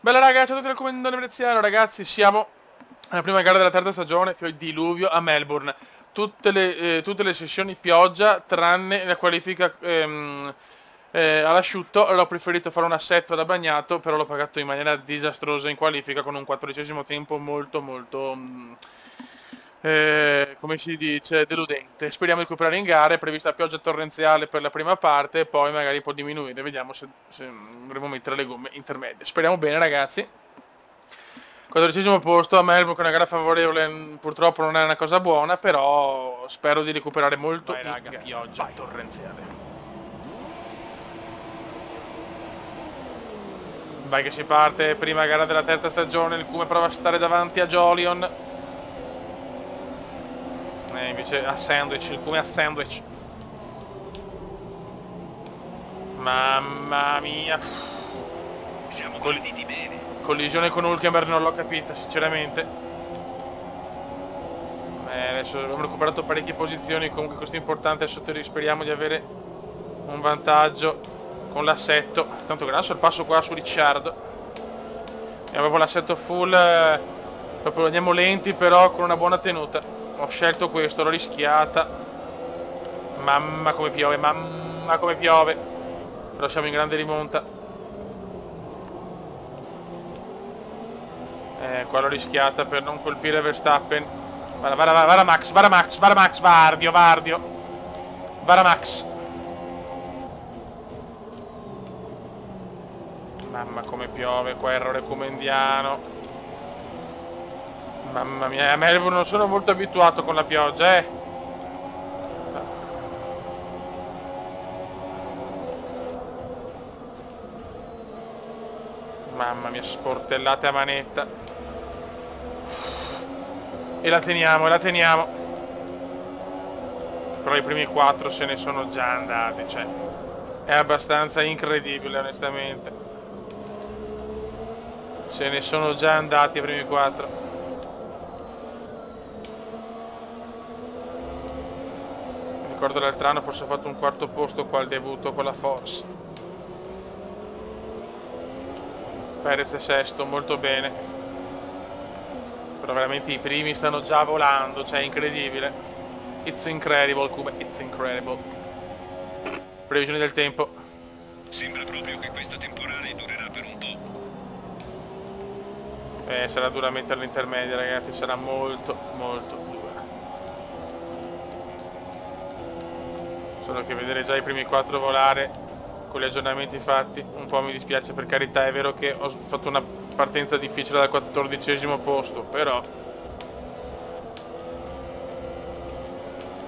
Bella raga, ciao a tutti dal comandante veneziano, ragazzi, siamo alla prima gara della terza stagione, poi diluvio a Melbourne. Tutte le sessioni pioggia, tranne la qualifica all'asciutto. Allora ho preferito fare un assetto da bagnato, però l'ho pagato in maniera disastrosa in qualifica con un 14° tempo molto, come si dice, deludente. Speriamo di recuperare in gara, è prevista pioggia torrenziale per la prima parte e poi magari può diminuire, vediamo se dovremo mettere le gomme intermedie. Speriamo bene ragazzi. 14° posto a Melbourne con una gara favorevole, purtroppo non è una cosa buona, però spero di recuperare molto. Vai raga, pioggia torrenziale. Vai che si parte, prima gara della terza stagione, il Cume prova a stare davanti a Jolion. Invece a sandwich, il Cume a sandwich. Mamma mia. Siamo partiti bene. Collisione con Hülkenberg non l'ho capita, sinceramente. Adesso abbiamo recuperato parecchie posizioni, comunque questo è importante, adesso speriamo di avere un vantaggio con l'assetto. Tanto gran sorpasso qua su Ricciardo. E avevo l'assetto full, proprio andiamo lenti però con una buona tenuta. Ho scelto questo, l'ho rischiata. Mamma come piove, mamma come piove. Però siamo in grande rimonta. Qua l'ho rischiata per non colpire Verstappen. Vara Max, Vardio. Vara Max. Mamma come piove, qua errore comendiano. Mamma mia, a Melbourne non sono molto abituato con la pioggia, Mamma mia, sportellate a manetta. E la teniamo. Però i primi 4 se ne sono già andati, cioè è abbastanza incredibile onestamente. Se ne sono già andati i primi 4. Ricordo l'altro anno forse ho fatto un 4° posto qua al debutto con la Force. Perez è 6°, molto bene. Però veramente i primi stanno già volando, cioè è incredibile. It's incredible, Cuba, it's incredible. Previsioni del tempo. Sembra proprio che questo temporale durerà per un po'. Sarà duramente all'intermedia ragazzi, sarà molto dura. Solo che vedere già i primi 4 volare con gli aggiornamenti fatti un po' mi dispiace, per carità. È vero che ho fatto una partenza difficile dal 14° posto, però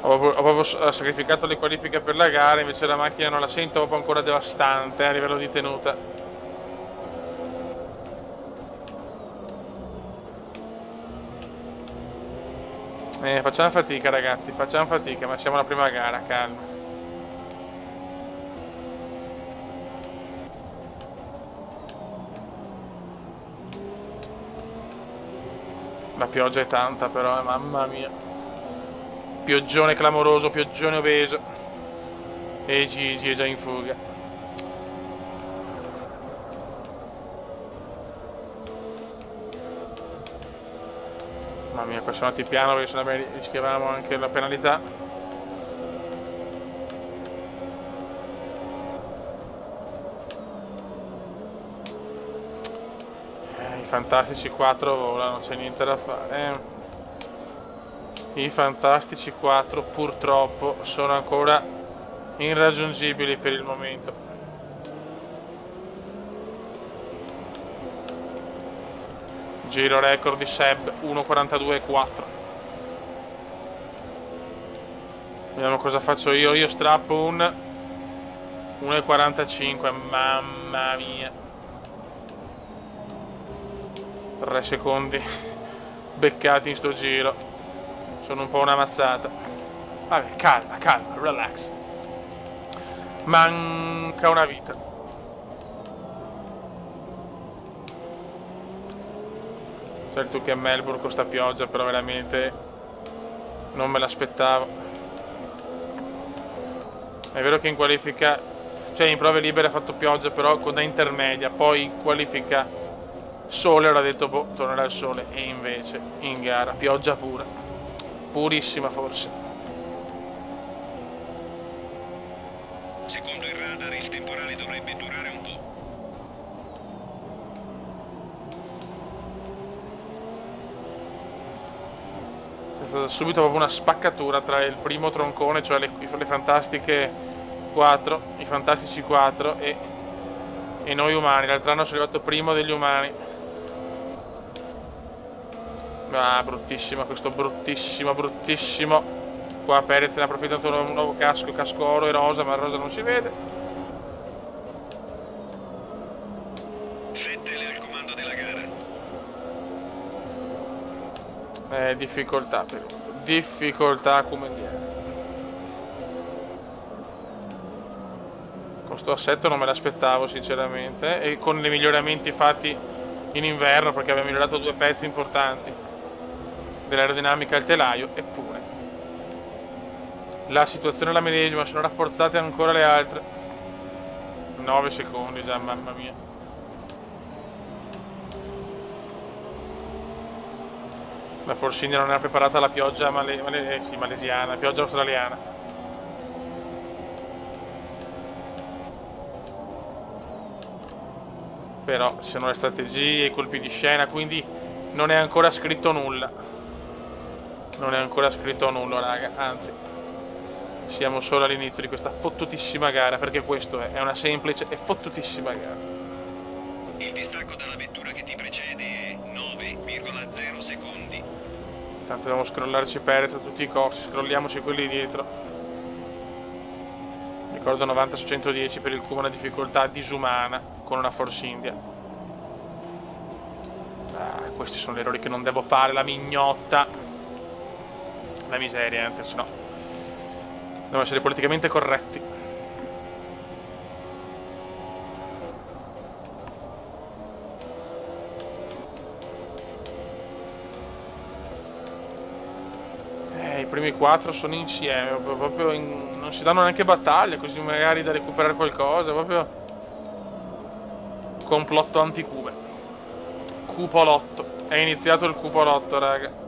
ho proprio sacrificato le qualifiche per la gara, invece la macchina non la sento proprio ancora devastante a livello di tenuta. Facciamo fatica ragazzi, ma siamo alla prima gara, calma. La pioggia è tanta però, mamma mia. Pioggione clamoroso, pioggione obeso. E Gigi è già in fuga. Mamma mia, qua siamo andati piano perché sennò rischiavamo anche la penalità. I fantastici 4 volano, non c'è niente da fare. I fantastici 4 purtroppo sono ancora irraggiungibili per il momento. Giro record di Seb 1:42,4. Vediamo cosa faccio io strappo un 1:45, mamma mia. 3 secondi beccati in sto giro. Sono un po' una mazzata. Vabbè, calma, relax. Manca una vita. Certo che a Melbourne con sta pioggia, però veramente non me l'aspettavo. È vero che in qualifica, cioè in prove libere ha fatto pioggia, però con da intermedia, poi in qualifica Sole, ora detto boh, tornerà il sole, e invece in gara pioggia pura, purissima forse. Secondo il radar il temporale dovrebbe durare un po'. C'è stata subito proprio una spaccatura tra il primo troncone, cioè le fantastiche 4, i fantastici 4 e noi umani. L'altro anno sono arrivato primo degli umani. Ah, bruttissimo, questo bruttissimo, bruttissimo. Qua Perez ne ha approfittato un nuovo casco oro e rosa, ma il rosa non si vede. Vettel è al comando della gara. Difficoltà per difficoltà come dire. Con sto assetto non me l'aspettavo sinceramente, e con i miglioramenti fatti in inverno, perché abbiamo migliorato 2 pezzi importanti dell'aerodinamica al telaio, eppure la situazione è la medesima, sono rafforzate ancora le altre. 9 secondi già, mamma mia. La Force India non era preparata alla pioggia malesiana, pioggia australiana. Però ci sono le strategie, i colpi di scena, quindi non è ancora scritto nulla. Non è ancora scritto nulla, raga, anzi. Siamo solo all'inizio di questa fottutissima gara, perché questo è una semplice e fottutissima gara. Il distacco dalla vettura che ti precede è 9,0 secondi. Tanto dobbiamo scrollarci Perez a tutti i costi, scrolliamoci quelli dietro. Ricordo 90 su 110 per il cubo, una difficoltà disumana con una Force India. Questi sono gli errori che non devo fare, la mignotta. La miseria, anzi no. Dobbiamo essere politicamente corretti. I primi 4 sono insieme, proprio non si danno neanche battaglia, così magari da recuperare qualcosa, proprio complotto anticube. Cupolotto. È iniziato il cupolotto, raga.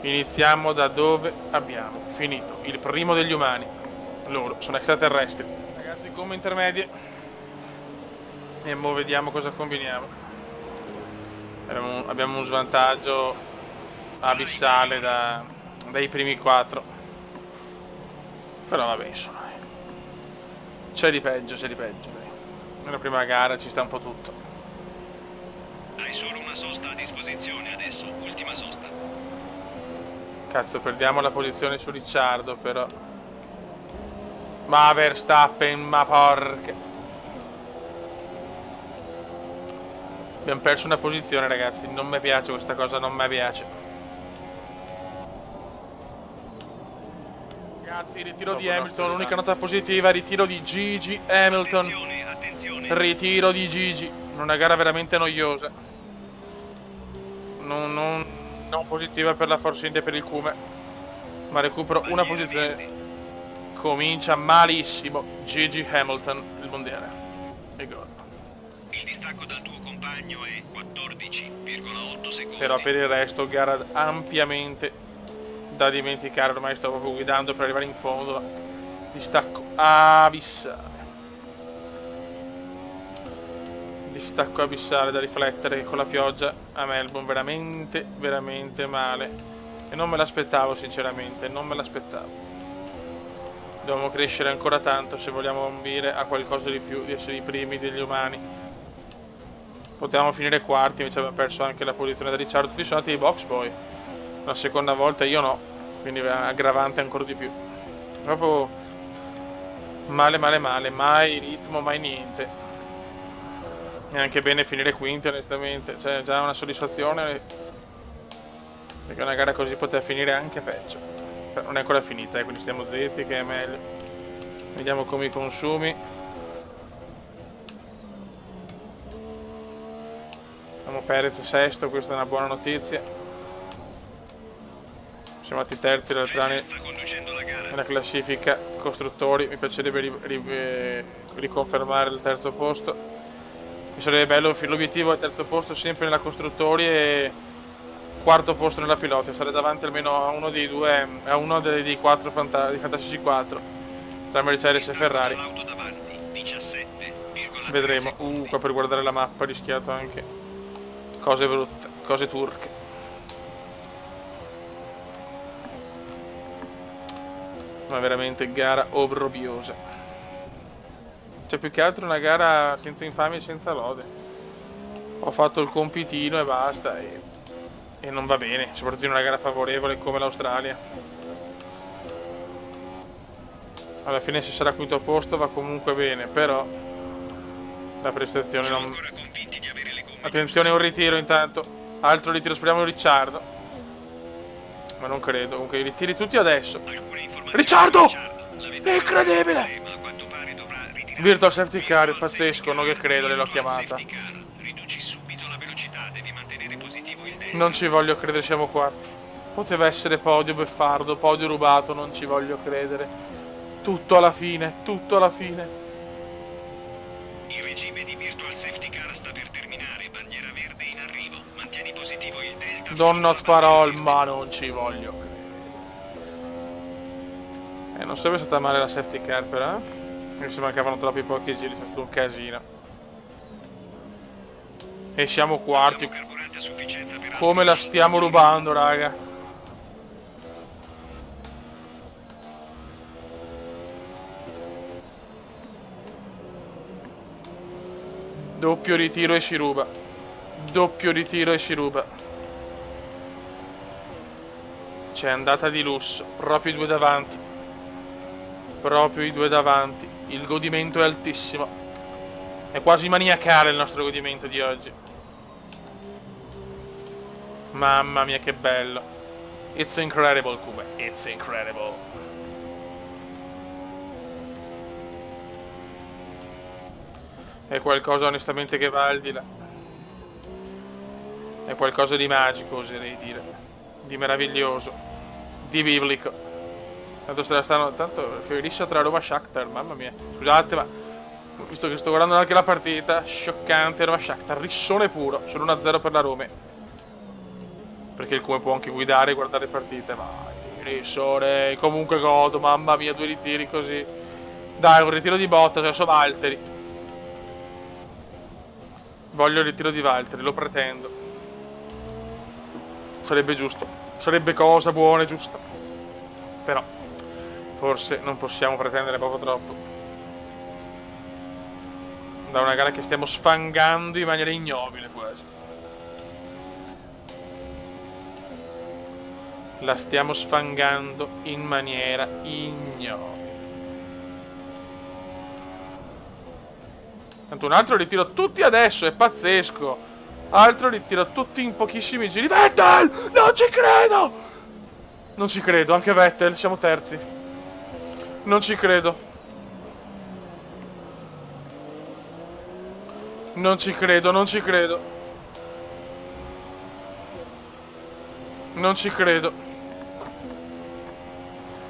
Iniziamo da dove abbiamo finito il primo degli umani. Loro sono extraterrestri. Ragazzi, come intermedie. E mo vediamo cosa combiniamo. Abbiamo un svantaggio abissale dai primi 4. Però vabbè, insomma. C'è di peggio, c'è di peggio. Nella prima gara ci sta un po' tutto. Hai solo una sosta a disposizione adesso, ultima sosta. Cazzo, perdiamo la posizione su Ricciardo, però. Ma Verstappen, ma porca. Abbiamo perso una posizione, ragazzi. Non mi piace questa cosa, non mi piace. Ragazzi, ritiro di Hamilton, l'unica nota positiva, ritiro di Gigi Hamilton. Attenzione, attenzione. Ritiro di Gigi. Una gara veramente noiosa. Non positiva per la Force India e per il Cume, ma recupero una posizione. Comincia malissimo Gigi Hamilton il mondiale. E gol. Il distacco dal tuo compagno è 14,8 secondi. Però per il resto gara ampiamente da dimenticare, ormai sto proprio guidando per arrivare in fondo. Distacco abissale. Distacco abissale da riflettere con la pioggia a Melbourne, veramente veramente male, e non me l'aspettavo sinceramente, non me l'aspettavo. Dobbiamo crescere ancora tanto se vogliamo ambire a qualcosa di più, di essere i primi degli umani. Potevamo finire quarti, invece abbiamo perso anche la posizione da Ricciardo. Tutti sono andati ai box poi la seconda volta, io no, quindi aggravante ancora di più. Proprio male male male, mai ritmo, mai niente. È anche bene finire quinti onestamente, cioè già una soddisfazione, perché una gara così poteva finire anche peggio. Però non è ancora finita, quindi stiamo zitti che è meglio. Vediamo come i consumi. Abbiamo Perez sesto, questa è una buona notizia. Siamo andati terzi l'altro anno Sta conducendo la gara. nella classifica costruttori. Mi piacerebbe riconfermare il terzo posto. Mi sarebbe bello, l'obiettivo è il terzo posto sempre nella costruttori e quarto posto nella pilota, stare davanti almeno a uno dei due, a uno dei quattro di Fantasy 4 tra Mercedes e Ferrari. L'auto davanti, 17,3 Vedremo. secondi. Qua per guardare la mappa ho rischiato anche cose brutte, cose turche. Ma veramente gara obbrobriosa. Cioè più che altro una gara senza infamia e senza lode. Ho fatto il compitino e basta e non va bene, soprattutto in una gara favorevole come l'Australia. Alla fine se sarà quinto posto va comunque bene, però la prestazione Siamo non... ancora convinti di avere le gomme Attenzione, un ritiro intanto. Altro ritiro, speriamo Ricciardo. Ma non credo, comunque i ritiri tutti adesso. giuste. Alcune informazioni Ricciardo! su la vettura Incredibile! ma a quanto pare dovrà ritirare Virtual safety car, Virtual pazzesco, safety non che car, credo, l'ho virtual chiamata. safety car. Riduci subito la velocità, devi mantenere positivo il delta. Non ci voglio credere, siamo quarti. Poteva essere podio beffardo, podio rubato, non ci voglio credere. Tutto alla fine, tutto alla fine. Il regime di virtual safety car sta per terminare, bandiera verde in arrivo. Mantieni positivo il delta. Don't not parole, ma non ci voglio credere. Non sarebbe stata male la safety car però, perché se mancavano troppi pochi giri, è stato un casino. E siamo quarti. Carburante a sufficienza per Come la stiamo rubando, raga. Doppio ritiro e si ruba. Doppio ritiro e si ruba. C'è andata di lusso. Proprio i due davanti. Proprio i due davanti. Il godimento è altissimo. È quasi maniacale il nostro godimento di oggi. Mamma mia che bello. It's incredible, Cuba. It's incredible. È qualcosa onestamente che va al di là. È qualcosa di magico, oserei dire. Di meraviglioso. Di biblico. Tanto se la stanno... Tanto felice tra Roma e Shakhtar, mamma mia. Scusate, ma... Visto che sto guardando anche la partita, scioccante Roma Shakhtar, rissone puro, solo 1-0 per la Roma. Perché il come può anche guidare e guardare partite, vai, rissone, comunque godo, mamma mia, due ritiri così. Dai, un ritiro di botta, adesso Valtteri. Voglio il ritiro di Valtteri, lo pretendo. Sarebbe giusto, sarebbe cosa buona e giusta. Però, forse non possiamo pretendere poco troppo. Da una gara che stiamo sfangando in maniera ignobile quasi. La stiamo sfangando in maniera ignobile. Tanto un altro ritiro tutti adesso, è pazzesco. Altro ritiro tutti in pochissimi giri. Vettel! Non ci credo! Non ci credo, anche Vettel, siamo terzi. Non ci credo. Non ci credo, non ci credo. Non ci credo.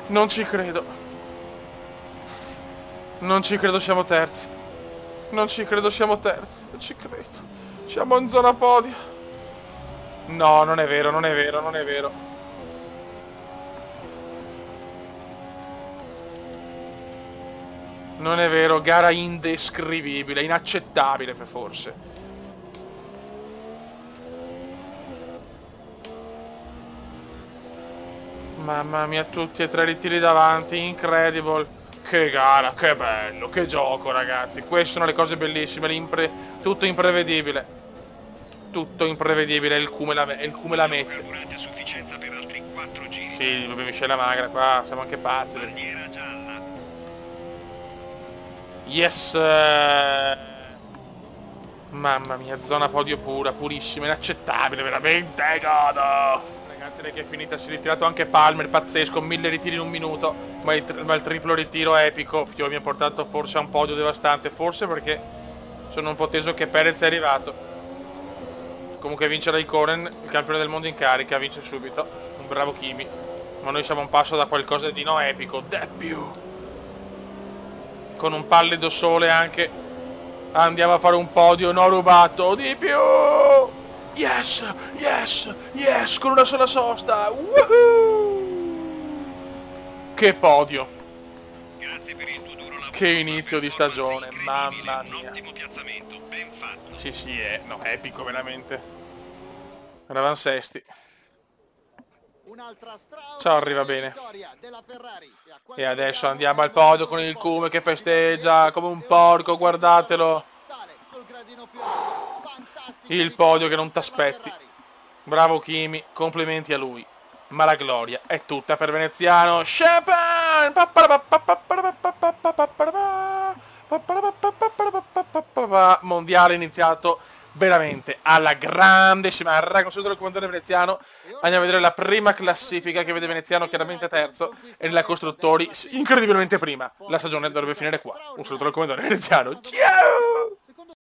Non ci credo. Non ci credo, siamo terzi. Non ci credo, siamo terzi. Non ci credo. Siamo in zona podio. No, non è vero, non è vero, non è vero. Non è vero, gara indescrivibile, inaccettabile forse. Mamma mia, tutti e tre ritiri davanti, incredible. Che gara, che bello, che gioco ragazzi. Queste sono le cose bellissime, tutto imprevedibile. Tutto imprevedibile, il come la mette. carburante a sufficienza per altri 4 giri. Sì, proprio miscela magra, qua siamo anche pazzi. Bandiera gialla. Yes! Mamma mia, zona podio pura, purissima, inaccettabile, veramente godo! Ragazzi, lei che è finita, si è ritirato anche Palmer, pazzesco, 1000 ritiri in un minuto, ma il triplo ritiro epico, mi ha portato forse a un podio devastante, forse perché sono un po' teso che Perez è arrivato. Comunque vince Raikkonen, il campione del mondo in carica, vince subito. Un bravo Kimi. Ma noi siamo a un passo da qualcosa di no epico. Deppio! Con un pallido sole anche. Andiamo a fare un podio, no rubato. Di più! Yes! Yes! Yes! Con una sola sosta! Woohoo! Che podio! Grazie per il tuo duro lavoro. Che inizio di stagione, Incredibile, mamma un mia. ottimo piazzamento, ben fatto. Sì, è no, epico veramente. Eravamo sesti. Ciao, arriva bene. E adesso andiamo al podio con il Kume che festeggia come un porco, guardatelo. Il podio che non t'aspetti. Bravo Kimi, complimenti a lui. Ma la gloria è tutta per Veneziano. Champagne! Mondiale iniziato veramente alla grandissima. Raga, sono il comandante veneziano. Andiamo a vedere la prima classifica che vede Veneziano chiaramente terzo e nella costruttori incredibilmente prima. La stagione dovrebbe finire qua. Un saluto dal comandante veneziano. Ciao!